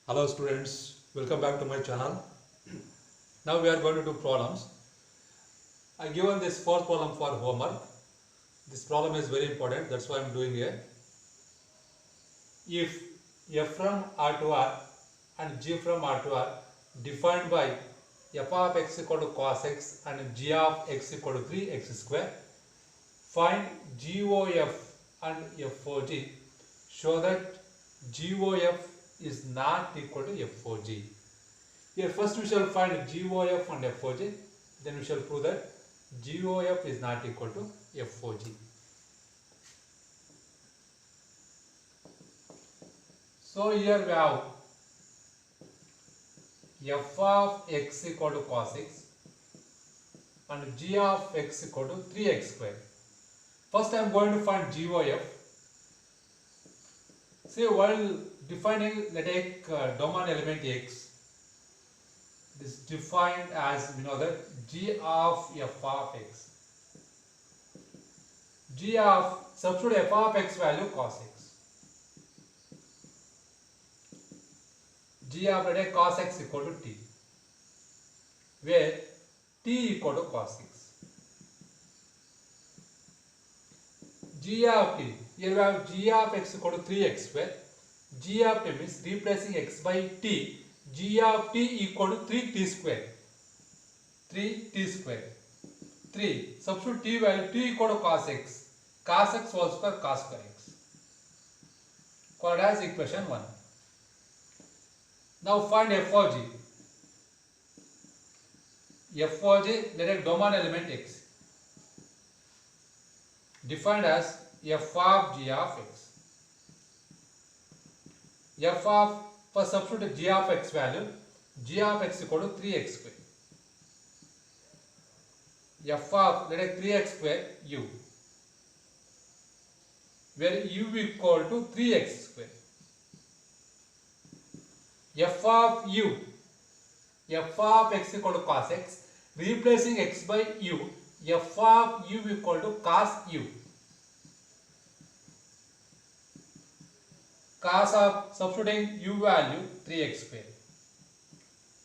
Hello students, welcome back to my channel. Now we are going to do problems. I given this fourth problem for homework. This problem is very important, that's why I am doing here. If f from R to R and g from R to R defined by f of x equal to cos x and g of x equal to 3x square, find GOF and FOG. Show that GOF is not equal to FOG. Here first we shall find GOF and FOG, then we shall prove that GOF is not equal to FOG. So here we have f of x equal to cos x and g of x equal to 3x square. First I am going to find GOF. See, while defining, let's take domain element x. This is defined as, we know that g of f of x. G of, substitute f of x value cos x. G of, let's take cos x equal to t, where t equal to cos x. G of t, here we have g of x equal to 3x square. G of t means replacing x by t. G of t equal to 3t square. 3t square. 3. Substitute t value, t equal to cos x. Cos x whole square cos square x. Called as equation 1. Now find FOG. FOG, let us domain element x. Defined as f of g of x. F of, first substitute g of x value, g of x equal to 3x square. F of, let us 3x square u, where u equal to 3x square. F of u, f of x equal to cos x, replacing x by u, f of u equal to cos u. Cos of, substituting u value 3x square.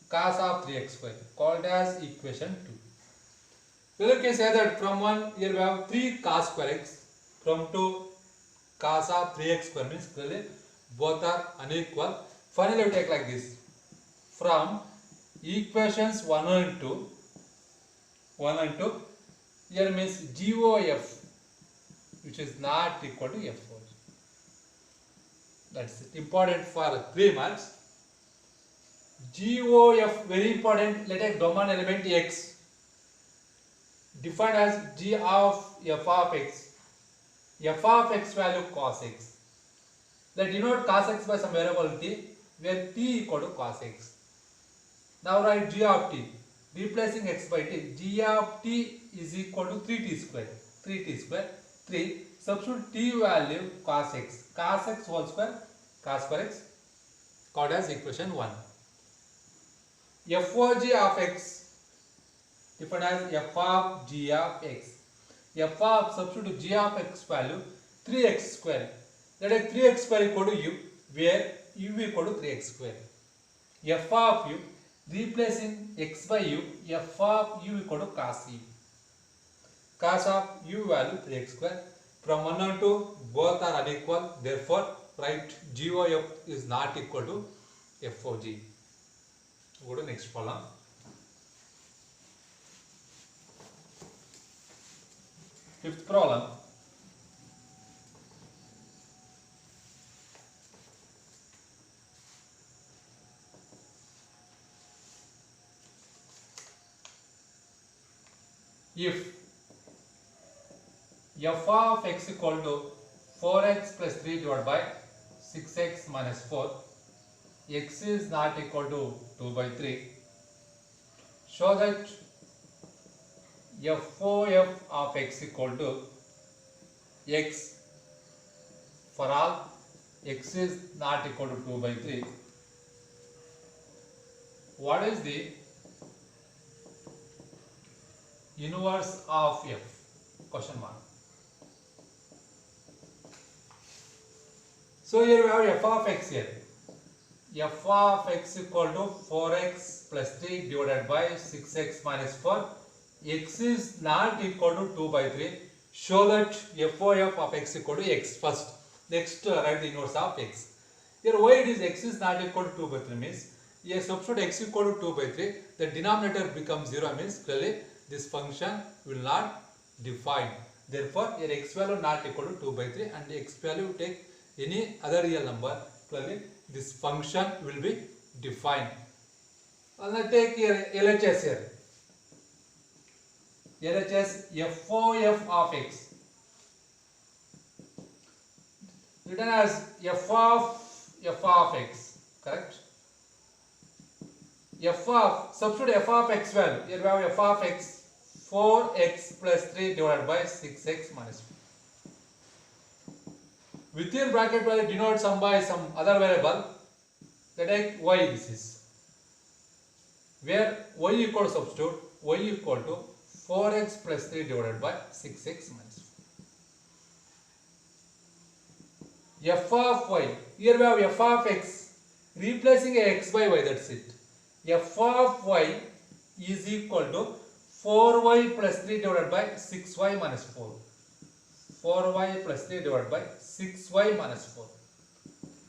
Cos of 3x square, called as equation 2. We can say that from 1, here we have 3 cos square x, from 2 cos of 3x square, means clearly both are unequal. Finally we take like this. From equations 1 and 2, here means GOF, which is not equal to FOG. That's it. Important for 3 marks. GOF, very important. Let us take domain element x. Defined as g of f of x. F of x value cos x. Let denote cos x by some variable t, where t equal to cos x. Now write g of t. Replacing x by t. G of t is equal to 3t square. 3t square. 3. Substitute t value cos x. Cos x whole square cos square x, called as equation 1. FOG of x, defined as f of g of x. F of, substitute g of x value 3x square. Let us 3x square equal to u, where u equal to 3x square. F of u, replacing x by u, f of u equal to cos u. Cos of u value 3x square. From 1 and 2, both are unequal, therefore write GOF is not equal to FOG. Go to next problem. Fifth problem. If f of x equal to 4x plus 3 divided by 6x minus 4, x is not equal to 2 by 3, show that FOF of x equal to x for all x is not equal to 2 by 3. What is the inverse of f? Question mark. So here we have f of x here. f of x equal to 4x plus 3 divided by 6x minus 4. X is not equal to 2 by 3. Show that FOF of x equal to x first. Next, write the inverse of x. Here, why it is x is not equal to 2 by 3 means, here substitute x equal to 2 by 3, the denominator becomes 0 means clearly this function will not define. Therefore, here x value not equal to 2 by 3 and x value take any other real number, clearly this function will be defined. And I take here LHS here. LHS FOF of x written as f of x, correct? Substitute f of x value. Here we have f of x 4x plus 3 divided by 6x minus 4. Within bracket value denote sum by some other variable. Let take y this is. Where y equal to substitute y equal to 4x plus 3 divided by 6x minus 4. F of y. Here we have f of x replacing a x by y, that's it. F of y is equal to 4y plus 3 divided by 6y minus 4. 4y plus 3 divided by 6y minus 4.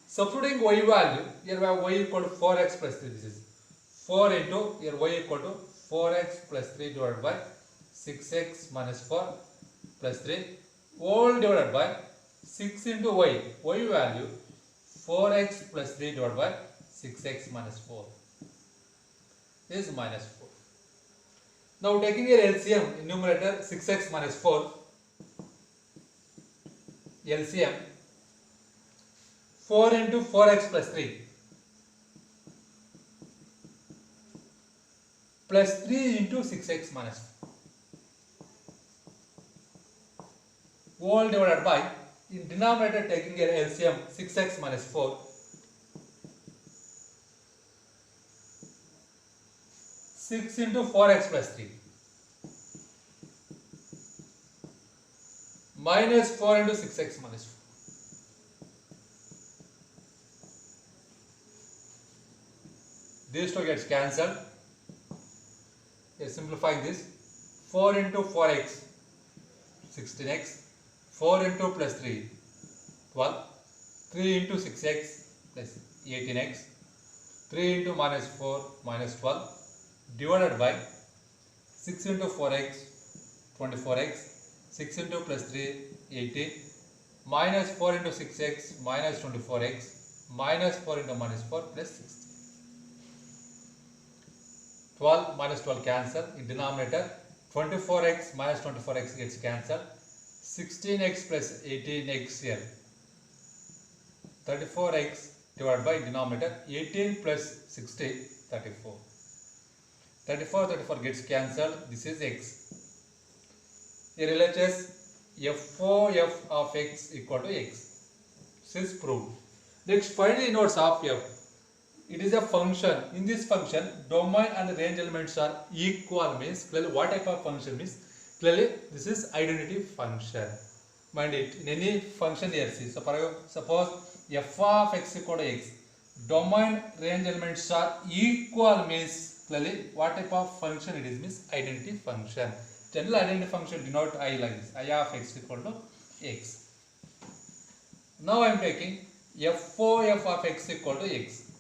Substituting y value, here we have y equal to 4x plus 3. This is 4 into, here y equal to 4x plus 3 divided by 6x minus 4 plus 3 all divided by 6 into y. Y value 4x plus 3 divided by 6x minus 4 is minus 4. Now taking here LCM in numerator 6x minus 4, LCM 4 into 4x plus 3 plus 3 into 6x minus 4 all divided by, in denominator taking here LCM 6x minus 4, 6 into 4x plus 3 minus 4 into 6x minus 4. These two gets cancelled. Here simplifying this, 4 into 4x 16x, 4 into plus 3 12, 3 into 6x plus 18x, 3 into minus 4 minus 12 divided by 6 into 4x 24x, 6 into plus 3 18, minus 4 into 6x minus 24x, minus 4 into minus 4 plus 16. 12 minus 12 cancel in denominator, 24x minus 24x gets cancelled, 16x plus 18x here, 34x divided by denominator 18 plus 60 34. 34 gets cancelled, this is x. Here LHS FOF of x equal to x. This is proved. Next, find the inverse of f. It is a function. In this function, domain and range elements are equal means clearly what type of function means clearly this is identity function. Mind it, in any function here, see, so suppose f of x equal to x, domain range elements are equal means clearly what type of function it is means identity function. General identity function denote I like this, I of x equal to x. Now I am taking FOF of x equal to x.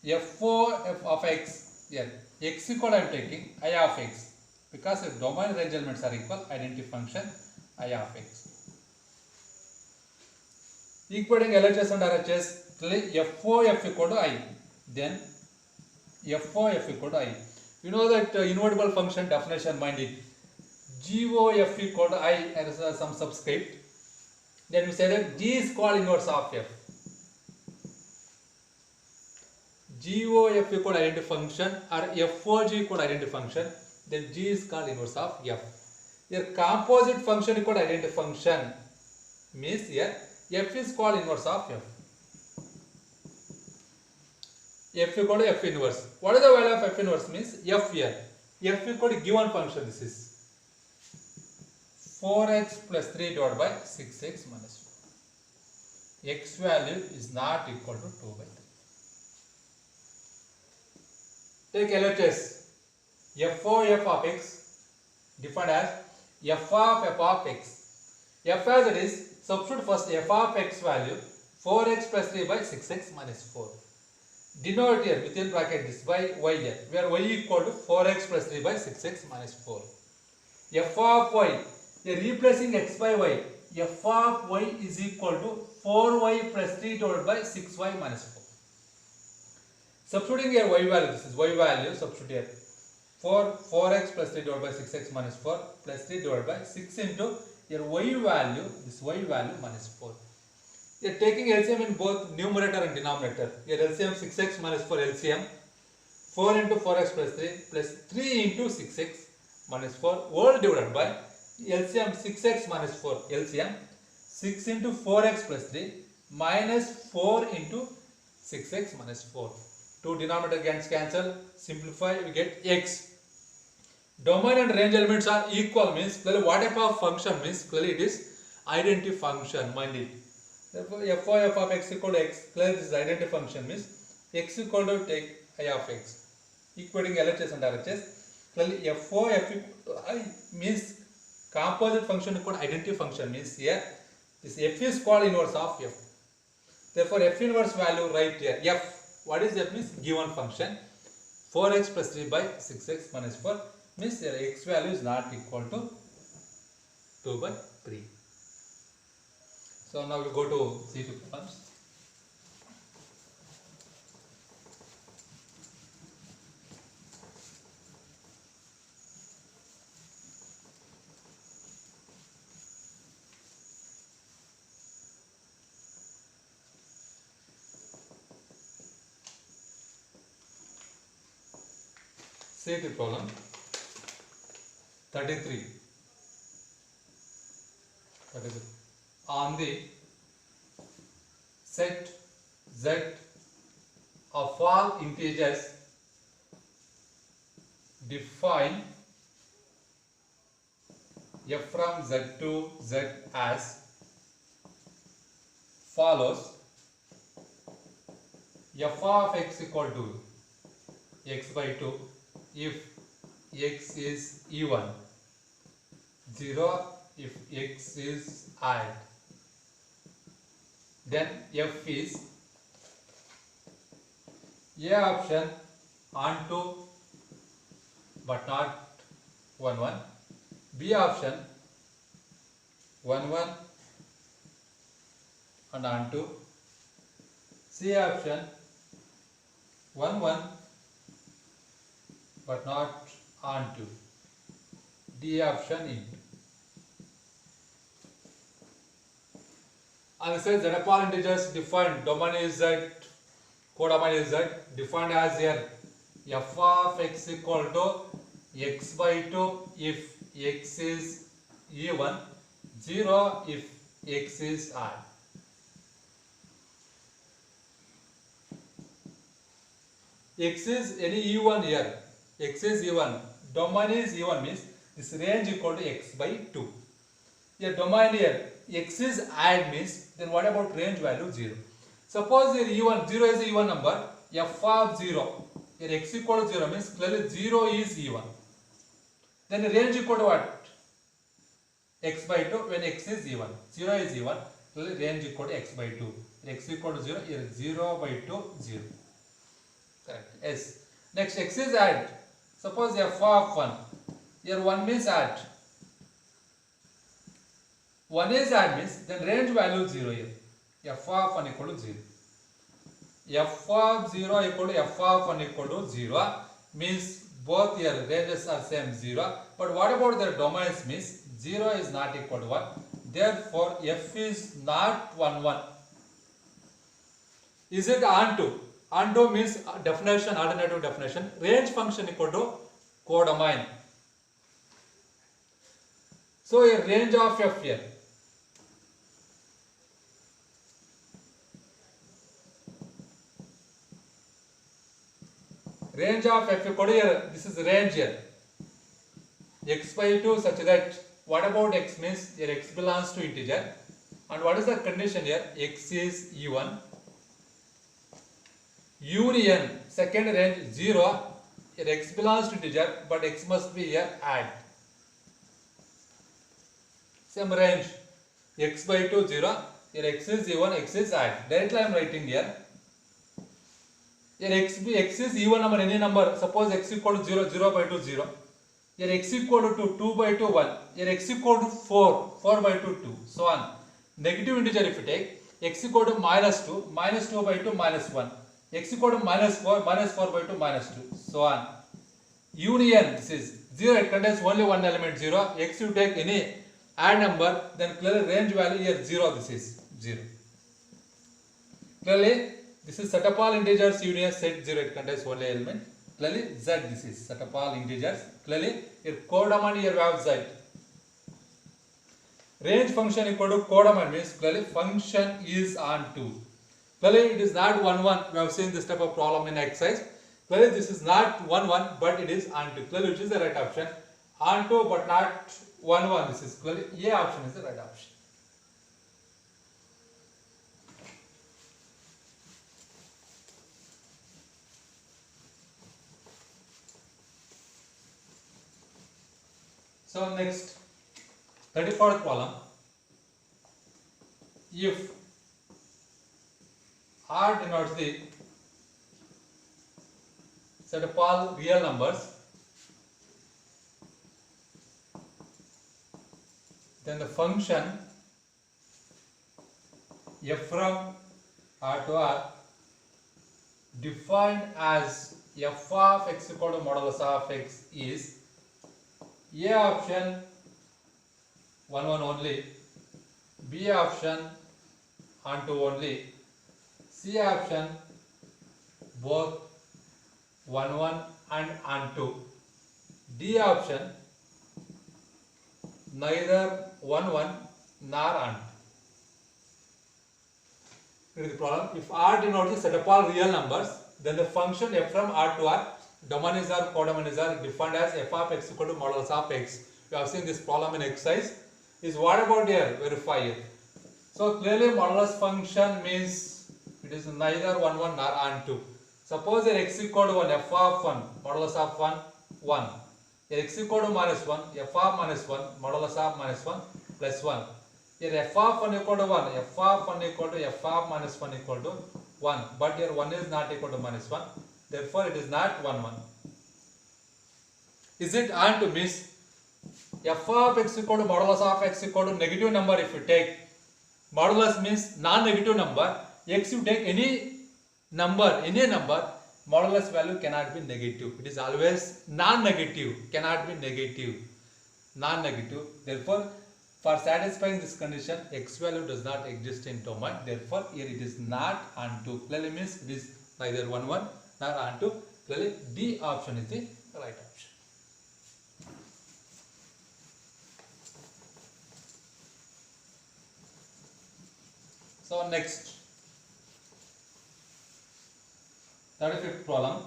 FOF of x, here x equal I am taking I of x because the domain range elements are equal, identity function I of x. Equating LHS and RHS, clearly FOF equal to I, then FOF equal to I. You know that invertible function definition, mind it, GOF equal to I as some subscript, then we say that G is called inverse of f. GOF equal to identity function or FOG equal to identity function, then G is called inverse of f. Here composite function equal to identity function means here f is called inverse of f. F equal to f inverse. What is the value of f inverse means f here. F equal to given function, this is 4x plus 3 divided by 6x minus x value is not equal to 2 by 3. Take LHS. F of x defined as f of x. F as it is, substitute first f of x value 4x plus 3 by 6x minus 4. Denote here within bracket this by y here, where y equal to 4x plus 3 by 6x minus 4. F of y, here replacing x by y, f of y is equal to 4y plus 3 divided by 6y minus 4. Substituting here y value, this is y value, substitute here 4x plus 3 divided by 6x minus 4 plus 3 divided by 6 into your y value, this y value minus 4. You are taking LCM in both numerator and denominator. Your LCM 6x minus 4 LCM 4 into 4x plus 3 plus 3 into 6x minus 4 all divided by LCM 6x minus 4 LCM 6 into 4x plus 3 minus 4 into 6x minus 4. Two denominator gets cancel, simplify, we get x. Domain and range elements are equal means clearly what type of function means clearly it is identity function, mind it. Therefore f of x equal to x, clearly this is identity function means x equal to take I of x. Equating LHS and RHS, clearly f equal to I means composite function equal to identity function means here this f is called inverse of f. Therefore f inverse value right here, f, what is f means given function 4x plus 3 by 6x minus 4 means your x value is not equal to 2 by 3. So now we go to C2 problems. C2 problem 33. On the set Z of all integers, define f from Z to Z as follows. F of x equal to x by 2 if x is even, 0 if x is odd. Then f is A option onto but not 1 1, B option 1 1 and onto, C option 1 1 but not onto, D option into. And says Z of all integers defined, domain is Z, codomain is Z, defined as here f of x equal to x by 2 if x is even, 0 if x is odd. X is any even here, x is even, domain is even means this range equal to x by 2. Here domain here, x is odd means then what about range value 0? Suppose here even, 0 is an even number, f of 0, here x equal to 0 means clearly 0 is even. Then the range equal to what? X by 2 when x is even. 0 is even, clearly range equal to x by 2. X equal to 0, here 0 by 2, 0. Correct. Yes. Next x is odd. Suppose f of 1. Here 1 means odd. 1 is odd means then range value 0 here. F of 1 equal to 0. F of 0 equal to f of 1 equal to 0 means both here ranges are same 0. But what about their domains means 0 is not equal to 1. Therefore f is not 1 1. Is it onto? Onto means definition, alternative definition. Range function equal to codomain. So a range of f here. Range of f equal to here, this is range here. X by 2 such that what about x means here x belongs to integer. And what is the condition here? X is even. Union, second range 0. Here x belongs to integer, but x must be here add. Same range, x by 2 0. Here x is even, x is add. Directly I am writing here. Here x is even number, any number. Suppose x equal to 0, 0 by 2 0. Here x equal to 2 by 2 1. Here x equal to 4, 4 by 2 2. So on. Negative integer if you take, x equal to minus 2, minus 2 by 2 minus 1. X equal to minus 4, minus 4 by 2 minus 2. So on. Union, this is 0, it contains only one element 0. X you take any add number, then clearly range value here 0, this is 0. Clearly, this is set up all integers union set 0, it contains only element. Clearly, z, this is set up all integers. Clearly, here codomain here we have z. Range function equal to codomain means clearly function is on 2. Clearly, it is not 1 1. We have seen this type of problem in exercise. Clearly, this is not 1 1, but it is on 2. Clearly, which is the right option? On 2, but not 1 1. This is clearly A option is the right option. So next, 34th problem. If R denotes the set of all real numbers, then the function f from R to R defined as f of x equal to modulus of x is A option 1 1 only, B option on 2 only, C option both 1 1 and on 2, D option neither 1 1 nor on 2. Here is the problem. If R denotes the set of all real numbers, then the function f from R to R, domain is R, codomain is R, defined as f of x equal to modulus of x. We have seen this problem in exercise. Is what about here? Verify it. So clearly modulus function means it is neither 1 1 nor on 2. Suppose here x equal to 1, f of 1, modulus of 1, 1. Here x equal to minus 1, f of minus 1, modulus of minus 1 plus 1. Here f of 1 equal to 1, f of 1 equal to f of minus 1 equal to 1. But here 1 is not equal to minus 1. Therefore, it is not 1 1. Is it on to miss? F of x equal to modulus of x equal to negative number if you take. Modulus means non-negative number. X you take any number, modulus value cannot be negative. It is always non-negative, cannot be negative. Non-negative. Therefore, for satisfying this condition, x value does not exist in domain. Therefore, here it is not onto. Clearly means it is neither 1 1 nor onto. Clearly, D option is the right option. So next, 35th problem.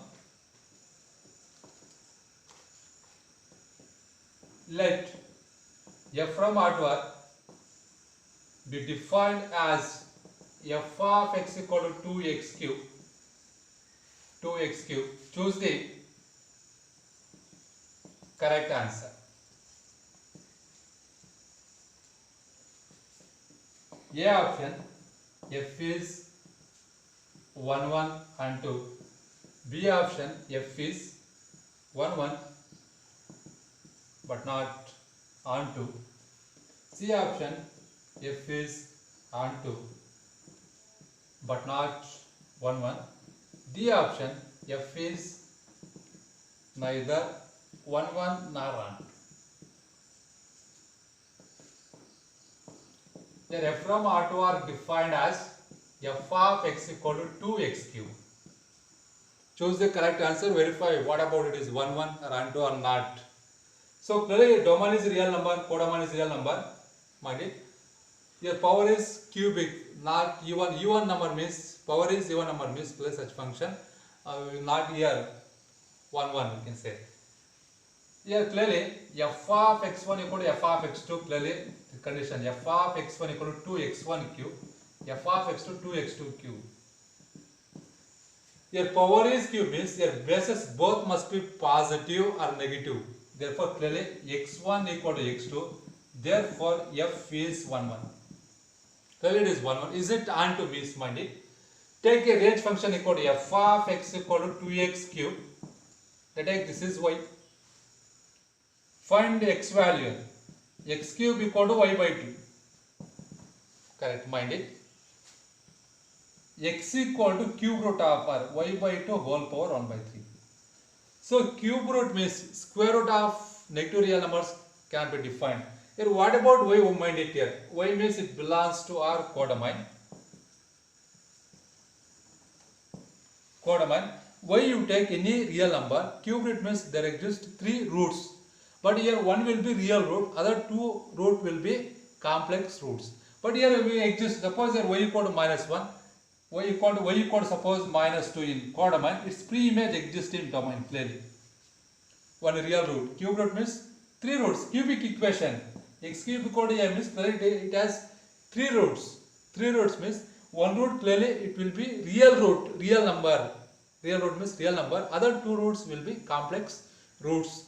Let f from R to R be defined as f of x equal to 2x cube. Choose the correct answer. A option, f is 1 1 and 2. B option, f is 1 1 but not on 2. C option, f is on 2 but not 1 1. D option, f is neither 1 1 nor on 2. Here f from R to R defined as f of x equal to 2x cube. Choose the correct answer, verify what about it is 1 1 or on 2 or not. So clearly domain is real number, codomain is real number. Mind it. Here power is cubic, not even. Even number means power is even number means place such function. Not here 1 1 we can say. Here clearly f of x1 equal to f of x2, clearly the condition f of x1 equal to 2x1 cube, f of x2 2x2 cube. Here power is cube means your bases both must be positive or negative. Therefore clearly x1 equal to x2. Therefore f is 1 1. Clearly it is 1 1. Is it on to be minded? Take a range function equal to f of x equal to 2x cube. Take this is y. Find x value. X cube equal to y by 2. Correct, mind it. X equal to cube root of r, y by 2 whole power 1 by 3. So cube root means square root of negative real numbers can be defined. Here what about y? Mind it here. Y means it belongs to our codomain. Codomain. Y you take any real number. Cube root means there exist 3 roots. But here one will be real root, other 2 root will be complex roots. But here we exist, suppose here y equal to minus 1, y equal to suppose minus 2 in codomain, its pre-image exists in domain clearly. One real root. Cube root means 3 roots. Cubic equation. X cube equal to m means clearly it has 3 roots. 3 roots means one root clearly it will be real root, real number. Real root means real number. Other 2 roots will be complex roots.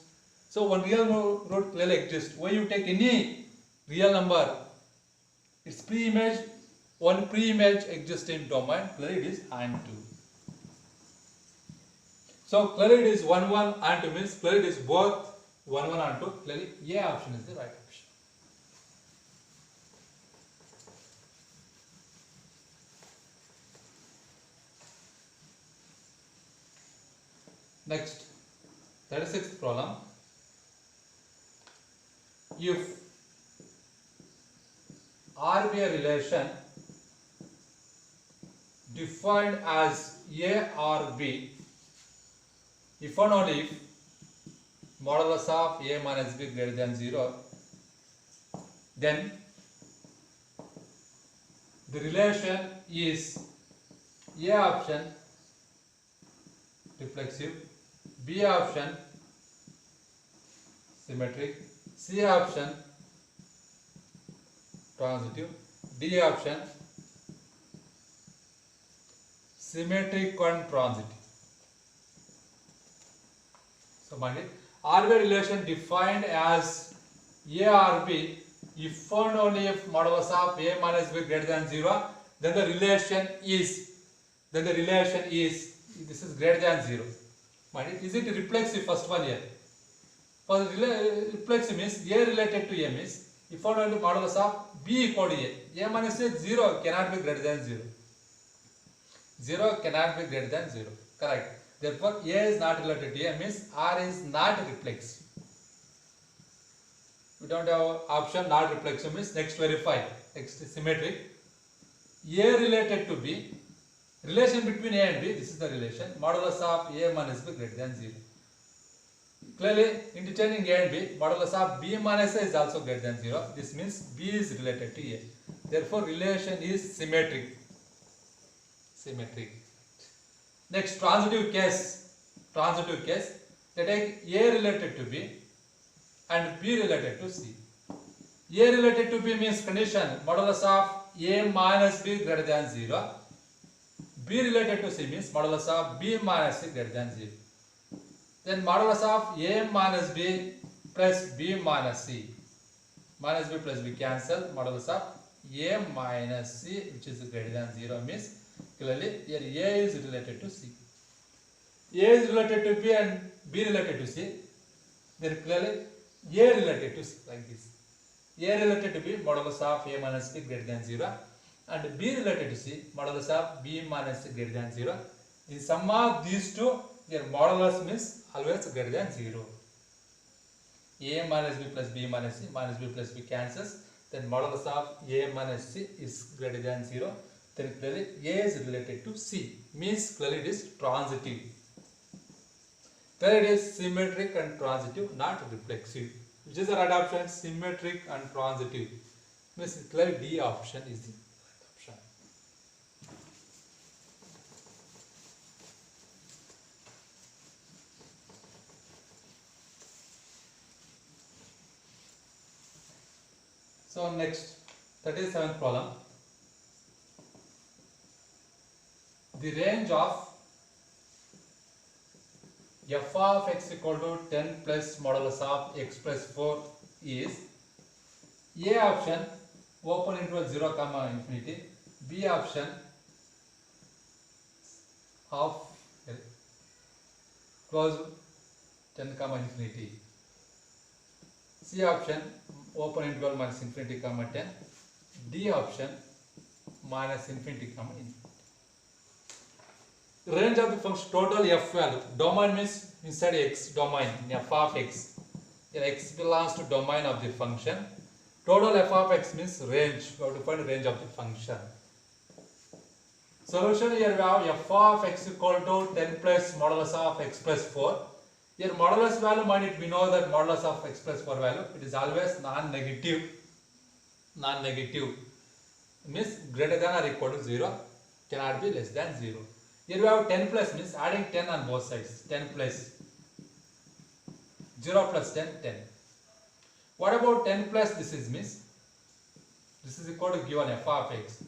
So one real root clearly exists. When you take any real number, its pre-image, one pre-image exists in domain, clearly it is and 2. So clearly it is 1 1 and 2 means clearly it is both 1 1 and 2. Clearly A option is the right option. Next, 36th problem. If R be a relation defined as A or B, if and only if modulus of A minus B greater than 0, then the relation is A option reflexive, B option symmetric, C option transitive, D option symmetric and transitive. So mind it, R-B relation defined as A or B if and only if modulus of A minus B greater than 0, then the relation is this is greater than 0. Mind it, is it reflexive? First one here. For reflexive means A related to M is if and only modulus of B equal to A. A minus A 0 cannot be greater than 0. 0 cannot be greater than 0. Correct. Therefore, A is not related to A means R is not reflexive. We don't have option not reflexive means next verify. Next is symmetric. A related to B. Relation between A and B. This is the relation. Modulus of A minus B greater than 0. Clearly, interchanging A and B, modulus of B minus A is also greater than 0. This means B is related to A. Therefore, relation is symmetric. Symmetric. Next, transitive case. Transitive case. They take A related to B and B related to C. A related to B means condition modulus of A minus B greater than 0. B related to C means modulus of B minus C greater than 0. Then modulus of A minus B plus B minus C. Minus B plus B cancel. Modulus of A minus C which is greater than 0 means clearly here A is related to C. A is related to B and B related to C. Then clearly A related to C like this. A related to B modulus of A minus B greater than 0 and B related to C modulus of B minus C greater than 0. The sum of these two, their modulus means always greater than 0. A minus B plus B minus C minus B plus B cancels. Then modulus of A minus C is greater than 0. Then clearly A is related to C means clearly it is transitive. Clearly it is symmetric and transitive, not reflexive. Which is the right option? Symmetric and transitive. Means clearly D option is the right option. So next, 37th problem. The range of f of x equal to 10 plus modulus of x plus 4 is A option open interval 0 comma infinity, B option of closed 10 comma infinity, C option open interval minus infinity comma 10, D option minus infinity comma infinity. Range of the function total f value. Domain means inside x domain in f of x. Here x belongs to domain of the function. Total f of x means range. We have to find range of the function. Solution, here we have f of x equal to 10 plus modulus of x plus 4. Here modulus value we know that modulus of x plus 4 value, it is always non-negative. Non-negative means greater than or equal to 0, cannot be less than 0. Here we have 10 plus means adding 10 on both sides. 10 plus 0 plus 10, 10. What about 10 plus this is means? This is equal to given f of x.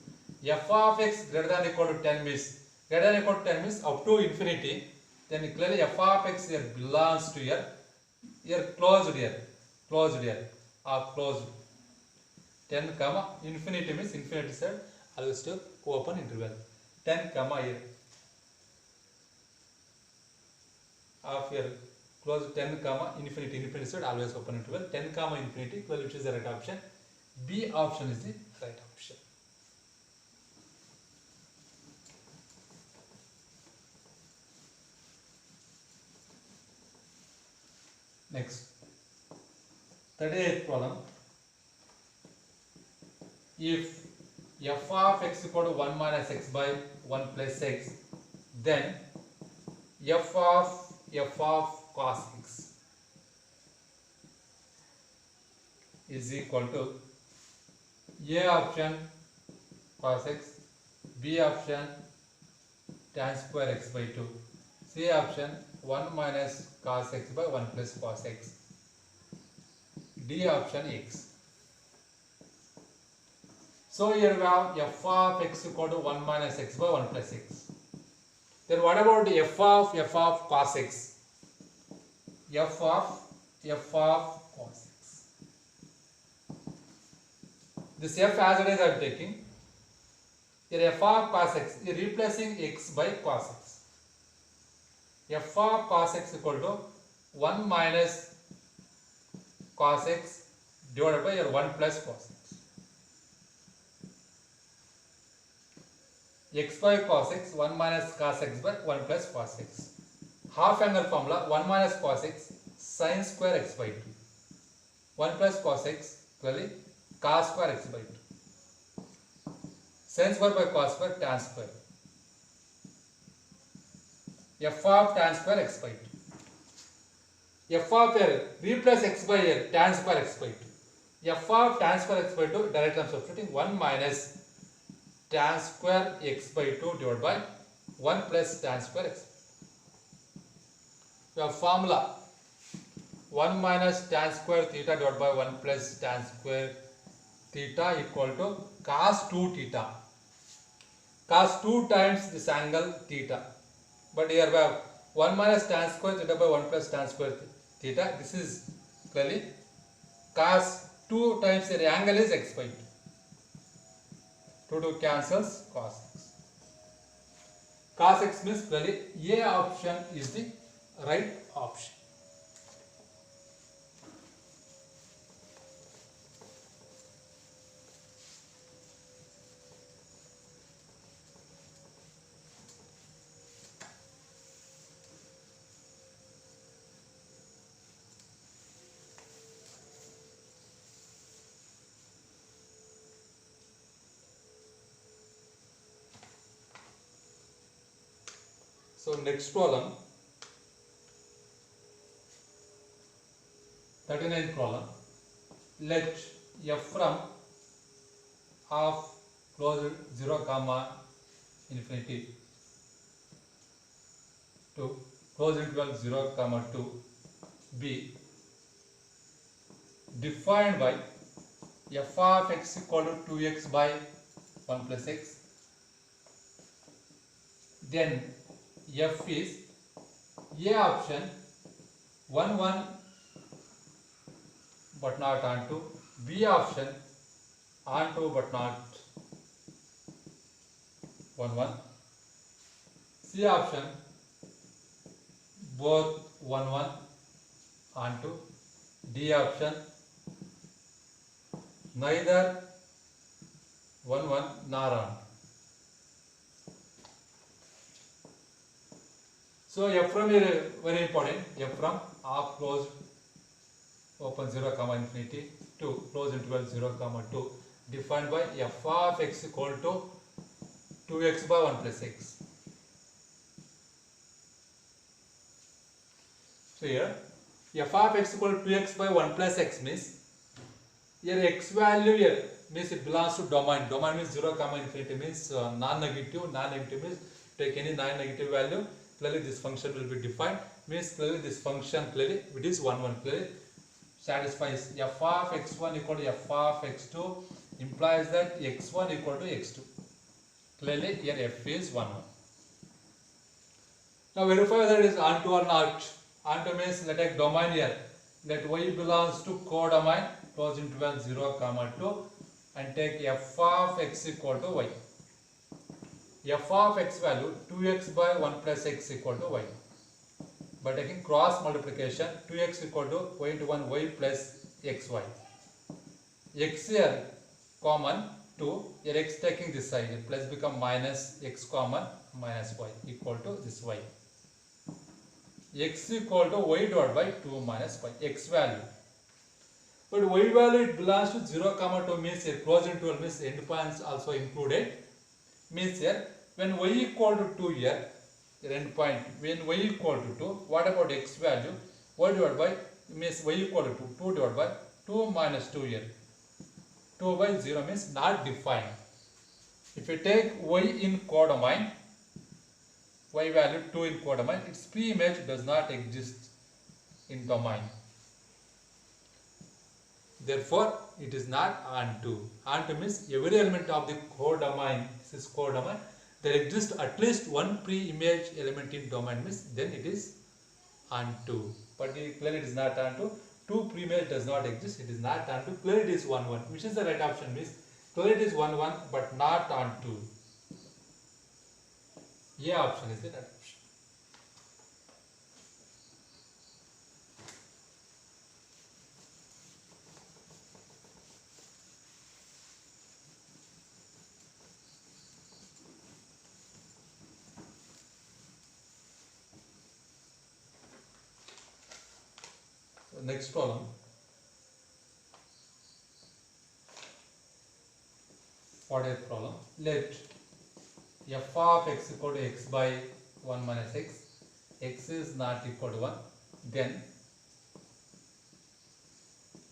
F of x greater than or equal to 10 means, greater than or equal to 10 means up to infinity. Then clearly f of x here belongs to here closed here, or closed. 10 comma infinity means infinity side always to open interval. 10 comma here. Of here close 10 comma infinity side always open interval, 10 comma infinity, well, which is the right option. B option is the right option. Next, 38th problem. If f of x equal to 1 minus x by 1 plus x, then f of cos x is equal to A option cos x, B option tan square x by 2, C option 1 minus cos x by 1 plus cos x, D option x. So here we have f of x equal to 1 minus x by 1 plus x. Then what about the f of cos x? F of cos x. This f as it is I am taking. Here f of cos x is replacing x by cos x. F of cos x equal to 1 minus cos x divided by 1 plus cos x. X by cos x, 1 minus cos x by 1 plus cos x. Half angle formula, 1 minus cos x sin square x by 2. 1 plus cos x equally cos square x by 2. Sin square by cos square, tan square. F of tan square x by 2. F of here, replace x by here, tan square x by 2. F of tan square x by 2, directly I am substituting 1 minus tan square x by 2 divided by 1 plus tan square x. We have formula 1 minus tan square theta divided by 1 plus tan square theta equal to cos 2 theta. Cos 2 times this angle theta. But here we have 1 minus tan square theta by 1 plus tan square theta. This is clearly cos 2 times the angle is x by 2. 2 cancels cos x. Cos x means clearly A option is the right option. So next problem, 39th problem. Let f from of closed 0 comma infinity to closed interval 0 comma 2 be defined by f of x equal to 2x by 1 plus x. Then f is a option 1 1 but not onto, b option onto but not 1 1, c option both 1 1 onto, d option neither 1 1 nor on. So f from here very important. F from half closed open 0 comma infinity to close interval 0 comma 2 defined by f of x equal to 2x by 1 plus x. So here f of x equal to 2x by 1 plus x means here x value here means it belongs to domain. Domain means 0 comma infinity means non-negative. Non-negative means take any non-negative value. Clearly this function will be defined. Means clearly this function clearly it is 1 1 clearly satisfies f of x1 equal to f of x2 implies that x1 equal to x2. Clearly here f is 1 1. Now verify whether it is onto or not. Onto means let take domain here. Let y belongs to codomain close interval 0 comma 2 and take f of x equal to y. F of x value 2x by 1 plus x equal to y. By taking cross multiplication 2x equal to y into 1 y plus xy. X here common 2, here x taking this side, plus become minus x common minus y equal to this y. X equal to y divided by 2 minus y, x value. But y value it belongs to 0 comma 2 means here close interval means end points also included. Means here when y equal to 2 here, end point when y equal to 2, what about x value? Y divided by means y equal to 2 divided by 2 minus 2 here. 2 by 0 means not defined. If you take y in codomain, y value 2 in codomain, its pre-image does not exist in domain. Therefore, it is not onto. Onto means every element of the codomain, this is codomain, there exists at least one pre-image element in domain means then it is onto. But clearly it is not onto. Two pre-image does not exist, it is not onto. Clearly it is 1 1. Which is the right option means clearly it is 1 1 but not onto. A option is the right option. Next problem. 40th problem. Let f of x equal to x by 1 minus x. X is not equal to 1. Then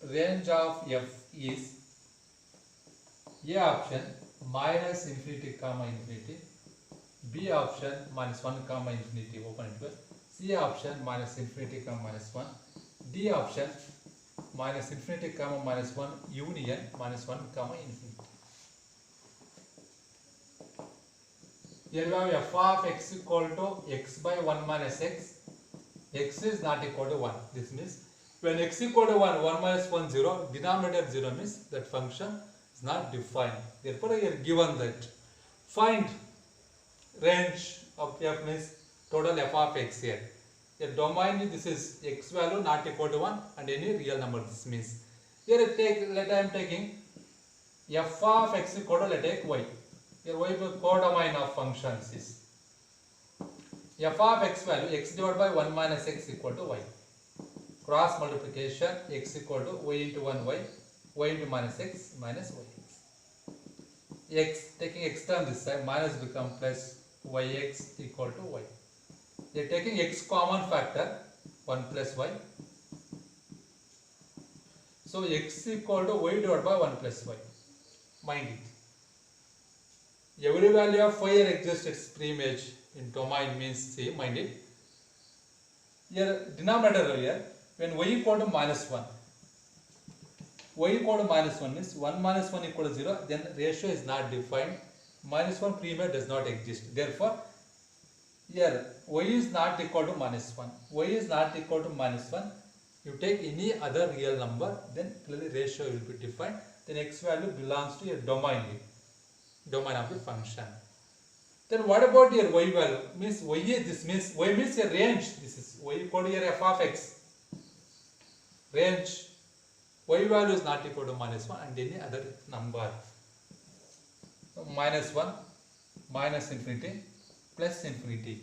range of f is A option minus infinity comma infinity. B option minus 1 comma infinity open interval. C option minus infinity comma minus 1. D option minus infinity comma minus 1 union minus 1 comma infinity. Here we have f of x equal to x by 1 minus x. X is not equal to 1. This means when x equal to 1, 1 minus 1, 0, denominator 0 means that function is not defined. Therefore, here given that find range of f means total f of x here. The domain this is x value not equal to 1 and any real number. This means here let I am taking f of x equal to let take y. Here y will codomain of functions is f of x value x divided by 1 minus x equal to y. Cross multiplication x equal to y into 1 y into minus x minus y. X taking x term this side minus become plus yx equal to y. They are taking x common factor 1 plus y. So x equal to y divided by 1 plus y. Mind it. Every value of y here exists its pre-image in domain means see, mind it. Here denominator here when y equal to minus 1. y equal to minus 1 means 1 minus 1 equal to 0, then ratio is not defined. Minus 1 prime does not exist. Therefore, here y is not equal to minus 1. Y is not equal to minus 1. You take any other real number, then clearly ratio will be defined. Then x value belongs to your domain of the function. Then what about your y value? Means y is this means y means a range. This is y equal to your f of x. Range. Y value is not equal to minus 1 and any other number. So minus 1, minus infinity, plus infinity.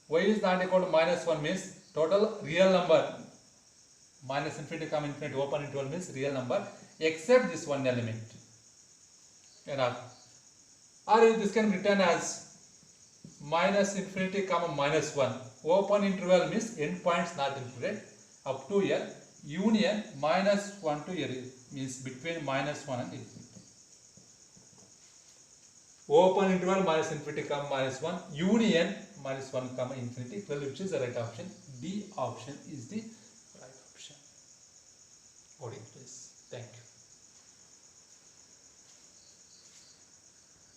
Y is not equal to minus 1 means total real number. Minus infinity, infinity, open interval means real number except this one element. Or this can be written as minus infinity, minus 1. Open interval means endpoints not included up to here. Union minus 1 to here means between minus 1 and infinity. Open interval minus infinity, minus 1. Union minus 1, infinity. Well, which is the right option? D option is the